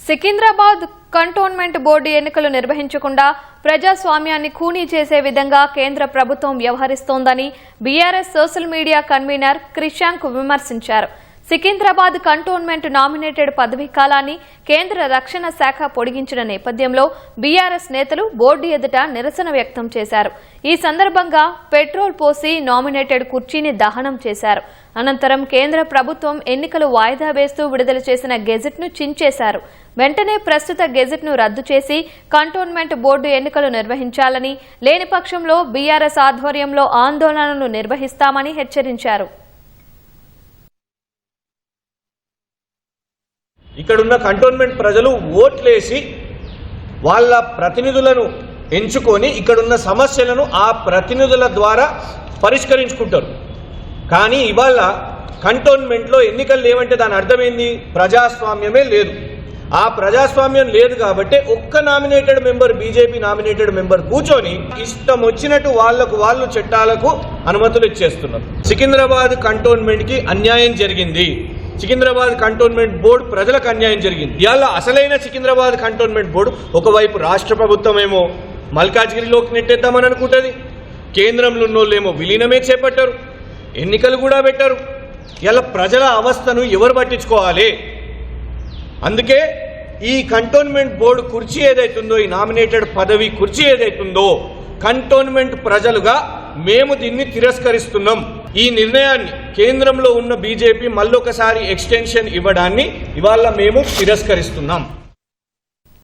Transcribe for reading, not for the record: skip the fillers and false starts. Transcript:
Secunderabad cantonment board ఎన్నికలు నిర్వహించకుండా ప్రజాస్వామ్యాన్ని ఖూనీ చేసే విధంగా కేంద్ర ప్రభుత్వం వ్యవహరిస్తోందని BRS social media convener Krishank విమర్శించారు. సికింద్రాబాద్ కంటోన్మెంట్ నామినేటెడ్ పదవీ కాలాన్ని కేంద్ర రక్షణ శాఖ పొడిగించిన నేపథ్యంలో బీఆర్ఎస్ నేతలు బోర్డు ఎదుట నిరసన వ్యక్తం చేశారు. ఈ సందర్భంగా పెట్రోల్ పోసి నామినేటెడ్ కుర్చీని దహనం చేశారు. అనంతరం కేంద్ర ప్రభుత్వం ఎన్నికలు వాయిదా వేస్తూ విడుదల చేసిన గెజెట్ను చించేశారు. వెంటనే ప్రస్తుత గెజెట్ను రద్దు చేసి కంటోన్మెంట్ బోర్డు ఎన్నికలు నిర్వహించాలని, లేని పక్షంలో బీఆర్ఎస్ ఆధ్వర్యంలో ఆందోళనలు నిర్వహిస్తామని హెచ్చరించారు. ఇక్కడున్న కంటోన్మెంట్ ప్రజలు ఓట్లేసి వాళ్ళ ప్రతినిధులను ఎంచుకొని ఇక్కడున్న సమస్యలను ఆ ప్రతినిధుల ద్వారా పరిష్కరించుకుంటారు. కానీ ఇవాళ కంటోన్మెంట్లో ఎన్నికలు లేవంటే దాని అర్థమైంది, ప్రజాస్వామ్యమే లేదు. ఆ ప్రజాస్వామ్యం లేదు కాబట్టి ఒక్క nominated member, BJP nominated member కూర్చొని ఇష్టం వచ్చినట్టు వాళ్ళు చట్టాలకు అనుమతులు ఇచ్చేస్తున్నారు. సికింద్రాబాద్ కంటోన్మెంట్కి అన్యాయం జరిగింది. సికింద్రాబాద్ కంటోన్మెంట్ బోర్డు ప్రజలకు అన్యాయం జరిగింది. ఇవాళ అసలైన సికింద్రాబాద్ కంటోన్మెంట్ బోర్డు ఒకవైపు రాష్ట్ర ప్రభుత్వం ఏమో మల్కాజ్గిరిలోకి నెట్టేద్దామని అనుకుంటుంది, కేంద్రంలో ఉన్నోళ్ళేమో విలీనమే చేపట్టారు, ఎన్నికలు కూడా పెట్టారు. ఇలా ప్రజల అవస్థను ఎవరు పట్టించుకోవాలి? అందుకే ఈ కంటోన్మెంట్ బోర్డు కుర్చీ ఏదైతుందో, ఈ నామినేటెడ్ పదవి కుర్చీ ఏదైతుందో, కంటోన్మెంట్ ప్రజలుగా మేము దీన్ని తిరస్కరిస్తున్నాం. ఈ నిర్ణయాన్ని కేంద్రంలో ఉన్న బీజేపీ మళ్ళొకసారి ఎక్స్టెన్షన్ ఇవ్వడాన్ని ఇవాళ మేము తిరస్కరిస్తున్నాం.